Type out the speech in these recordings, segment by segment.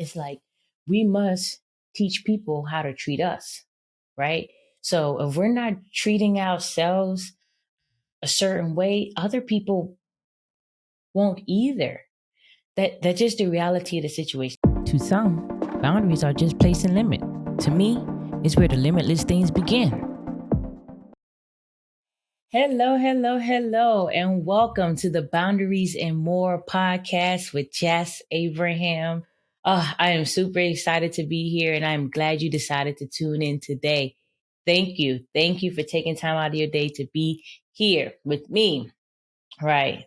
it's like we must teach people how to treat us, right? So if we're not treating ourselves a certain way, other people won't either. That's just the reality of the situation. To some, boundaries are just placing limit. To me, it's where the limitless things begin. Hello, hello, hello, and welcome to the Boundaries and More podcast with Jess Abraham. I am super excited to be here, and I'm glad you decided to tune in today. Thank you. Thank you for taking time out of your day to be here with me. Right.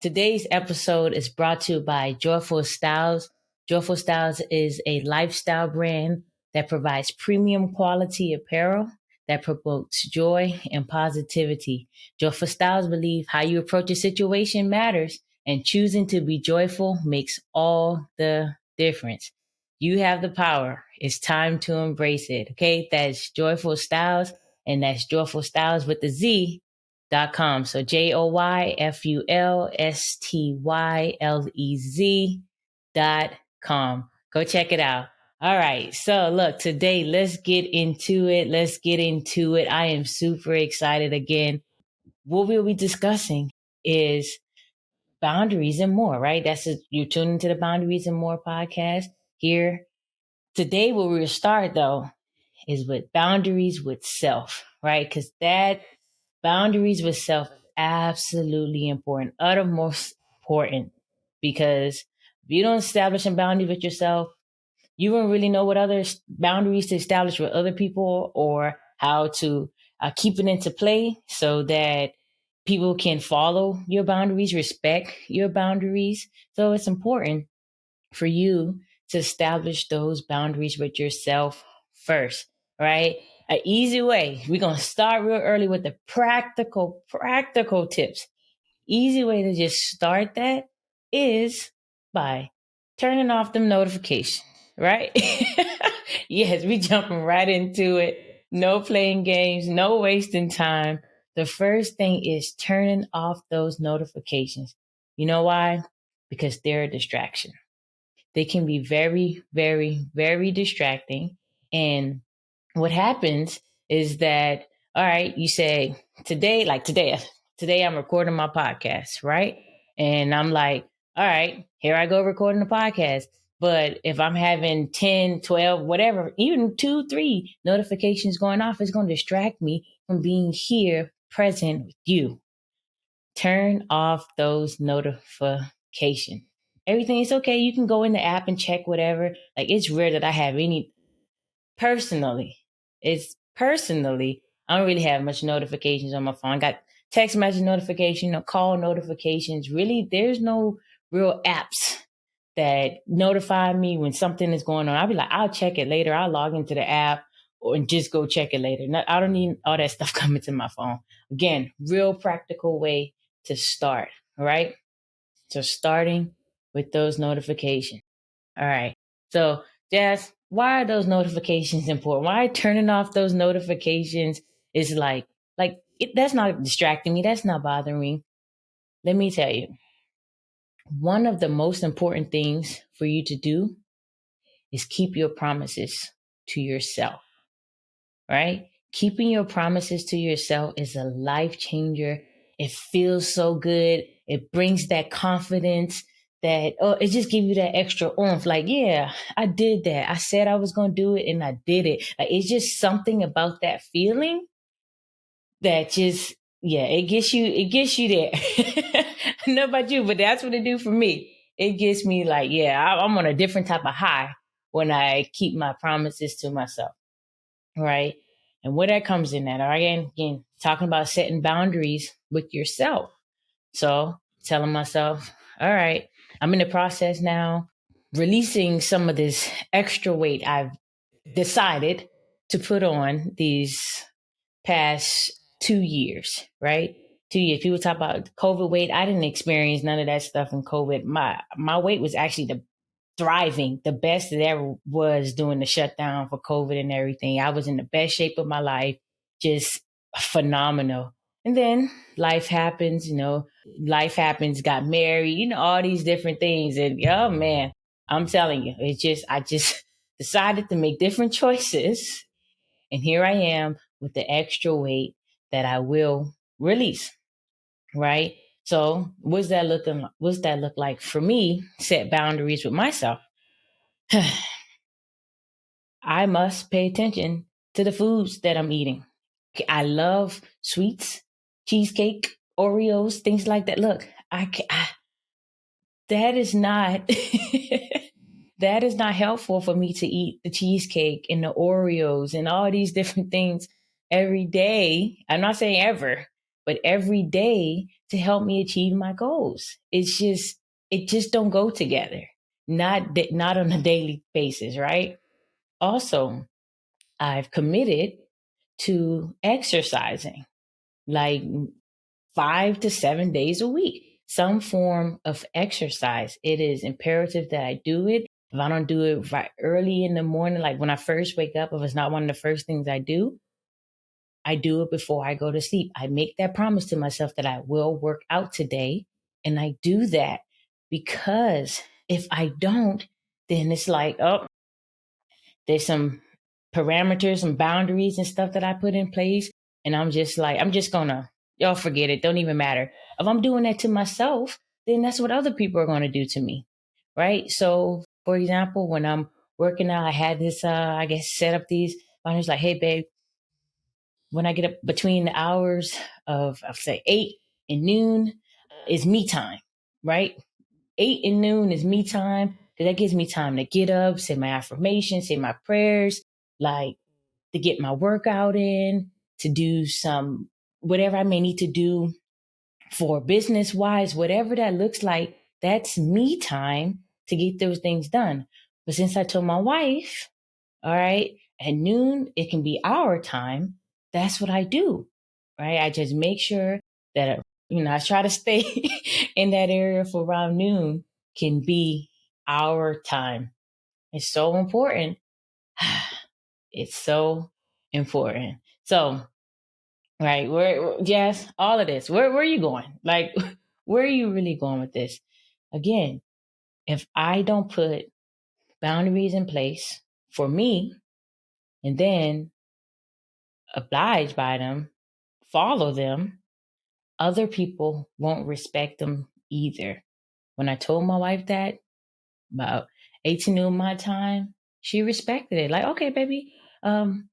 Today's episode is brought to you by Joyful Styles. Joyful Styles is a lifestyle brand that provides premium quality apparel that promotes joy and positivity. Joyful Styles believe how you approach a situation matters, and choosing to be joyful makes all the difference. You have the power. It's time to embrace it. Okay, that's Joyful Styles, and that's Joyful Styles with the Z.com. So JoyfulStylez.com. Go check it out. All right. So look, today let's get into it. Let's get into it. I am super excited again. What we'll be discussing is boundaries and more, right? You're tuning into the Boundaries and More podcast here. Today, where we'll start though is with boundaries with self, right? Because that boundaries with self absolutely important, uttermost important, because if you don't establish a boundary with yourself, you won't really know what other boundaries to establish with other people or how to keep it into play so that people can follow your boundaries, respect your boundaries. So it's important for you to establish those boundaries with yourself first, right? An easy way. We're going to start real early with the practical tips. Easy way to just start that is by turning off them notifications, right? Yes, we jumping right into it. No playing games, no wasting time. The first thing is turning off those notifications. You know why? Because they're a distraction. They can be very, very, very distracting. And what happens is that, all right, you say today I'm recording my podcast, right? And I'm like, all right, here I go recording the podcast. But if I'm having 10, 12, whatever, even 2, 3 notifications going off, it's going to distract me from being here present with you. Turn off those notifications. Everything is okay. You can go in the app and check whatever. Like, it's rare that I have any personally. I don't really have much notifications on my phone. I got text message notification, call notifications. Really, there's no real apps that notify me when something is going on. I'll be like, I'll check it later. I'll log into the app and just go check it later. I don't need all that stuff coming to my phone. Again, real practical way to start. All right. So starting with those notifications. All right. So, Jazz, why are those notifications important? Why turning off those notifications is that's not distracting me. That's not bothering me. Let me tell you, one of the most important things for you to do is keep your promises to yourself, right? Keeping your promises to yourself is a life changer. It feels so good. It brings that confidence that, it just gives you that extra oomph. Like, yeah, I did that. I said I was going to do it and I did it. Like, it's just something about that feeling that just, yeah, it gets you there. I don't know about you, but that's what it do for me. It gets me like, yeah, I'm on a different type of high when I keep my promises to myself. Right. And where that comes in at, all right, again, talking about setting boundaries with yourself. So telling myself, all right, I'm in the process now, releasing some of this extra weight I've decided to put on these past 2 years, right? 2 years. People talk about COVID weight. I didn't experience none of that stuff in COVID. My weight was actually thriving, the best it ever was during the shutdown for COVID and everything. I was in the best shape of my life, just phenomenal. And then life happens, got married, all these different things. And oh man, I'm telling you, I just decided to make different choices. And here I am with the extra weight that I will release. Right. So what's that look like for me? Set boundaries with myself. I must pay attention to the foods that I'm eating. I love sweets, cheesecake, Oreos, things like that. Look, that is not that is not helpful for me to eat the cheesecake and the Oreos and all these different things every day. I'm not saying ever, but every day to help me achieve my goals. It just don't go together. Not on a daily basis, right? Also, I've committed to exercising like 5 to 7 days a week, some form of exercise. It is imperative that I do it. If I don't do it right early in the morning, like when I first wake up, if it's not one of the first things I do it before I go to sleep. I make that promise to myself that I will work out today. And I do that because if I don't, then it's like, oh, there's some parameters and boundaries and stuff that I put in place. And I'm just like, I'm just gonna, y'all forget it. Don't even matter. If I'm doing that to myself, then that's what other people are gonna do to me. Right. So for example, when I'm working out, I had this I guess set up these boundaries like, hey babe, when I get up between the hours of say 8 and noon is me time, right? 8 and noon is me time because that gives me time to get up, say my affirmations, say my prayers, like to get my workout in, to do some whatever I may need to do for business wise, whatever that looks like, that's me time to get those things done. But since I told my wife, all right, at noon, it can be our time, that's what I do, right? I just make sure that, I try to stay in that area for around noon can be our time. It's so important. It's so important. So, right, yes, all of this. Where are you going? Like, where are you really going with this? Again, if I don't put boundaries in place for me and then oblige by them, follow them, other people won't respect them either. When I told my wife that about 18 of my time, she respected it. Like, okay, baby. And,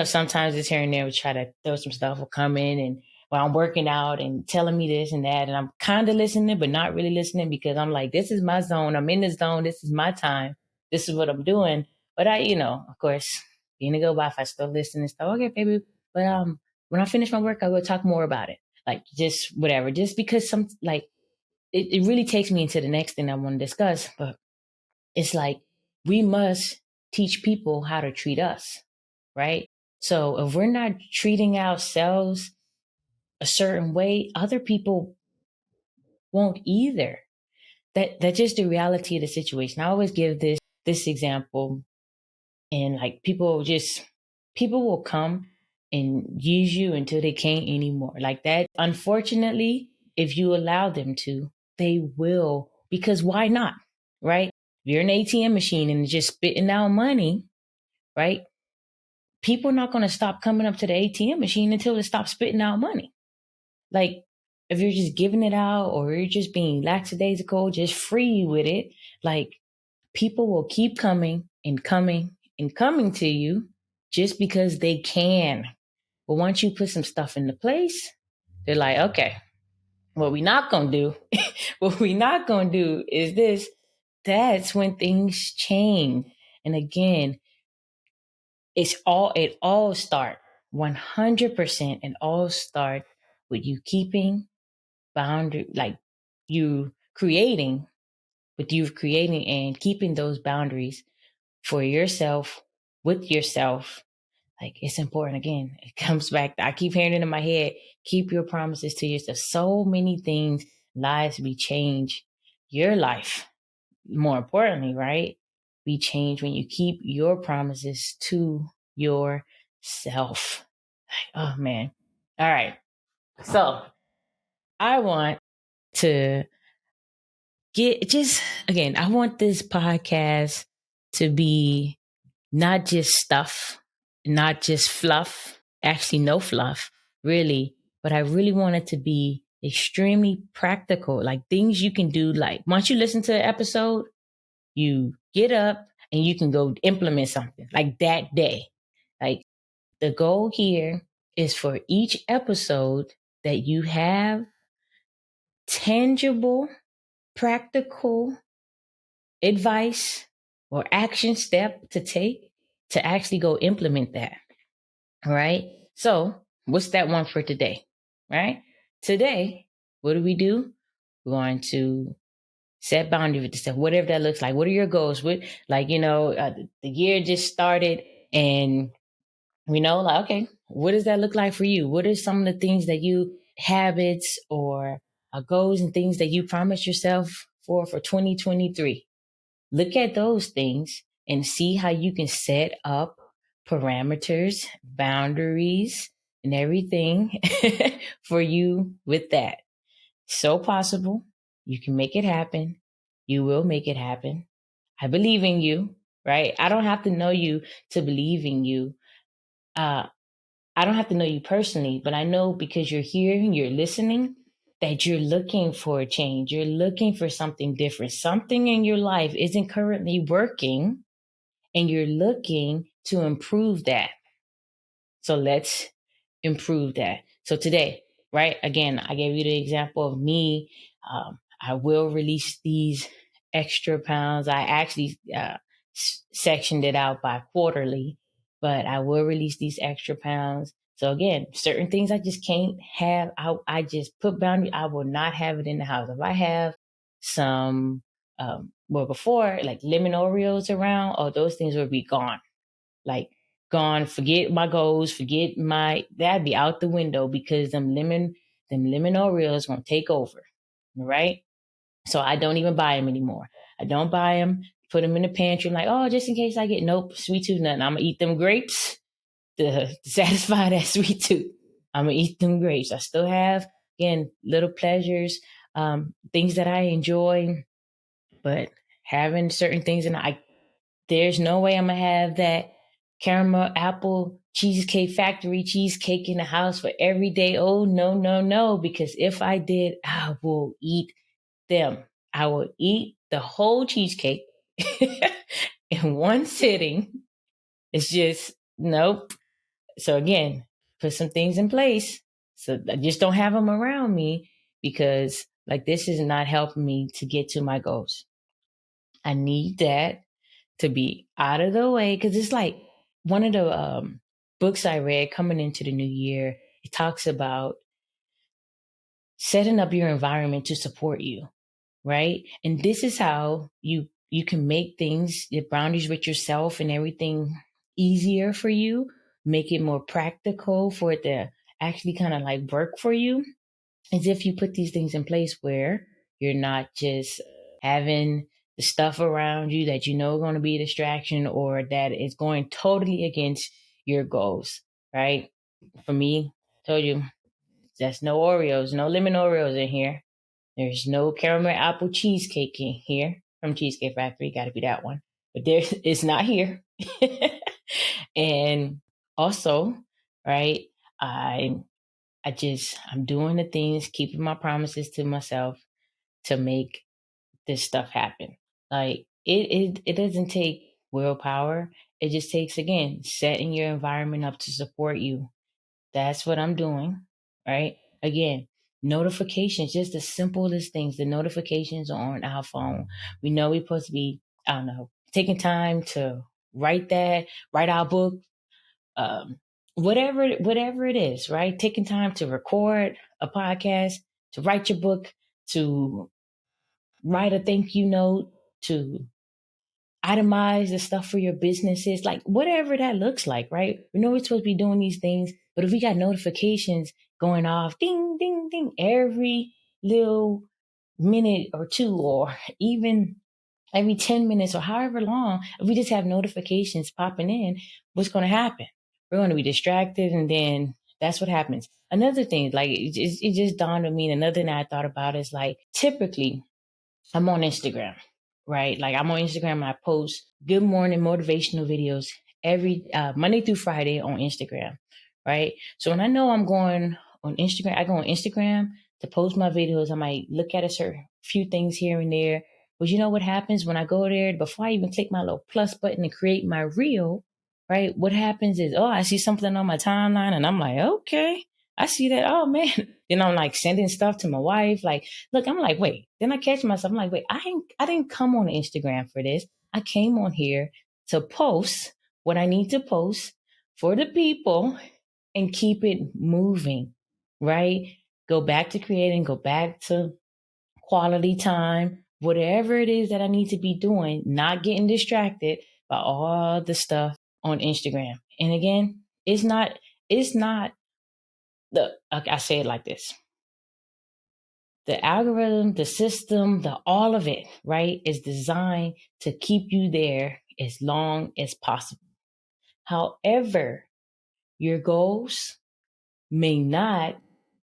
sometimes it's here and there we try to throw some stuff will come in and while I'm working out and telling me this and that. And I'm kind of listening, but not really listening because I'm like, this is my zone. I'm in the zone. This is my time. This is what I'm doing. But of course, being a go by, if I still listen and stuff, okay, baby. But when I finish my work, I will talk more about it. Like just whatever, just because it really takes me into the next thing I want to discuss. But it's like we must teach people how to treat us, right? So if we're not treating ourselves a certain way, other people won't either. That's just the reality of the situation. I always give this example, and like people will come and use you until they can't anymore. Like that. Unfortunately, if you allow them to, they will. Because why not? Right? If you're an ATM machine and just spitting out money, right? People are not going to stop coming up to the ATM machine until it stops spitting out money. Like if you're just giving it out or you're just being lackadaisical, just free with it, like people will keep coming and coming and coming to you just because they can. But once you put some stuff into place, they're like, okay, what we not going to do, what we not going to do is this. That's when things change. And again, it all start 100%. It all start with you keeping boundary, like you creating, with you creating and keeping those boundaries for yourself, with yourself. Like it's important. Again, it comes back. I keep hearing it in my head. Keep your promises to yourself. So many things, lives be changed. Your life, more importantly, right? Be changed when you keep your promises to yourself. Oh man. All right. So I want to get just again, I want this podcast to be not just stuff, not just fluff, actually no fluff, really, but I really want it to be extremely practical, like things you can do. Like once you listen to the episode, you get up and you can go implement something like that day. Like the goal here is for each episode that you have tangible, practical advice or action step to take to actually go implement that. All right. So, what's that one for today? Right? Today, what do? We're going to set boundaries with the stuff, whatever that looks like. What are your goals? What, like, the year just started and we know, like, okay, what does that look like for you? What are some of the things that you habits or goals and things that you promised yourself for 2023? Look at those things and see how you can set up parameters, boundaries, and everything for you with that. So possible. You can make it happen. You will make it happen. I believe in you, right? I don't have to know you to believe in you. Uh, I don't have to know you personally, but I know because you're here and you're listening that you're looking for a change. You're looking for something different. Something in your life isn't currently working and you're looking to improve that. So let's improve that. So today, right? Again, I gave you the example of me. I will release these extra pounds. I actually sectioned it out by quarterly, but I will release these extra pounds. So again, certain things I just can't have. I just put boundary. I will not have it in the house. If I have some, well, before like lemon Oreos around, oh, those things will be gone. Like gone, forget my goals, forget that'd be out the window because them lemon Oreos gonna take over. Right? So I don't even buy them anymore. I don't buy them, put them in the pantry, like, oh, just in case I get nope, sweet tooth, nothing. I'm gonna eat them grapes to satisfy that sweet tooth. I'm gonna eat them grapes. I still have, again, little pleasures, things that I enjoy, but having certain things and there's no way I'm gonna have that caramel apple cheesecake factory cheesecake in the house for every day. Oh no, no, no. Because if I did, I will eat them. I will eat the whole cheesecake in one sitting. It's just nope. So again, put some things in place. So I just don't have them around me because like this is not helping me to get to my goals. I need that to be out of the way because it's like one of the books I read coming into the new year. It talks about setting up your environment to support you, right? And this is how you can make things, your boundaries with yourself and everything easier for you, make it more practical for it to actually kind of like work for you as if you put these things in place where you're not just having the stuff around you that you know are going to be a distraction or that is going totally against your goals, right? For me, I told you, there's no Oreos, no lemon Oreos in here. There's no caramel apple cheesecake in here from Cheesecake Factory. Got to be that one, but there it's not here. And also, right? I I'm doing the things, keeping my promises to myself to make this stuff happen. Like it doesn't take willpower. It just takes again setting your environment up to support you. That's what I'm doing. Right? Again, notifications, just the simplest things. The notifications are on our phone. We know we're supposed to be, I don't know, taking time to write our book, um, whatever it is, right? Taking time to record a podcast, to write your book, to write a thank you note, to itemize the stuff for your businesses, like whatever that looks like, right? We know we're supposed to be doing these things, but if we got notifications going off, ding, ding, ding, every little minute or two, or even every 10 minutes or however long, if we just have notifications popping in, what's going to happen? We're going to be distracted. And then that's what happens. Another thing, like it just dawned on me. And another thing I thought about is like typically I'm on Instagram, right? Like I'm on Instagram and I post good morning motivational videos every Monday through Friday on Instagram, right? So when I know I'm going on Instagram, I go on Instagram to post my videos. I might look at a certain few things here and there. But you know what happens when I go there, before I even click my little plus button to create my reel, right? What happens is, oh, I see something on my timeline and I'm like, okay, I see that. Oh man. Then I'm like sending stuff to my wife, like, look, I'm like, wait. Then I catch myself. I'm like, wait, I didn't come on Instagram for this. I came on here to post what I need to post for the people and keep it moving, right? Go back to creating, go back to quality time, whatever it is that I need to be doing, not getting distracted by all the stuff on Instagram. And again, it's not I say it like this: the algorithm, the system, the all of it, right, is designed to keep you there as long as possible. However, your goals may not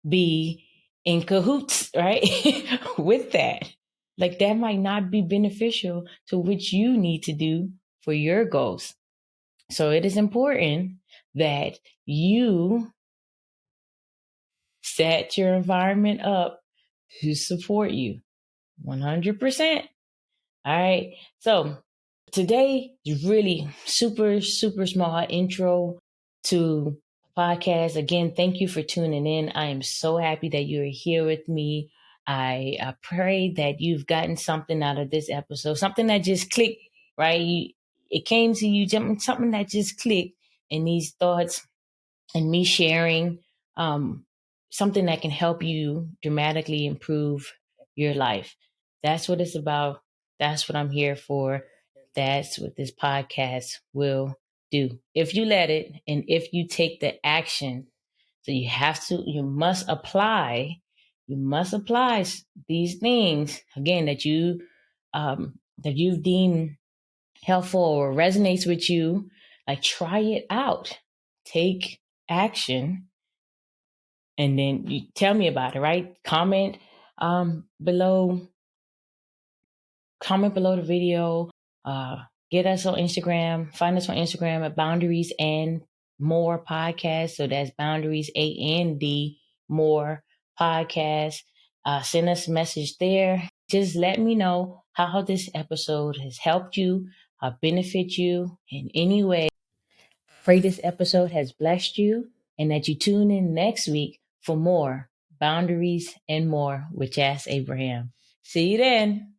be in cahoots, right, with that. Like that might not be beneficial to what you need to do for your goals. So it is important that you set your environment up to support you 100%. All right. So today is really super, super small intro to podcast. Again, thank you for tuning in. I am so happy that you're here with me. I pray that you've gotten something out of this episode, something that just clicked, right? It came to you, something that just clicked, and these thoughts and me sharing something that can help you dramatically improve your life. That's what it's about. That's what I'm here for. That's what this podcast will do. If you let it and if you take the action, so you must apply these things again that you've deemed helpful or resonates with you. Like try it out, take action, and then you tell me about it, right? Below comment below the video. uh get us on Instagram, find us on Instagram at Boundaries and More Podcast. So that's Boundaries and More Podcast. Send us a message there. Just let me know how this episode has helped you, benefit you in any way. Pray this episode has blessed you and that you tune in next week for more Boundaries and More with Jas Abraham. See you then.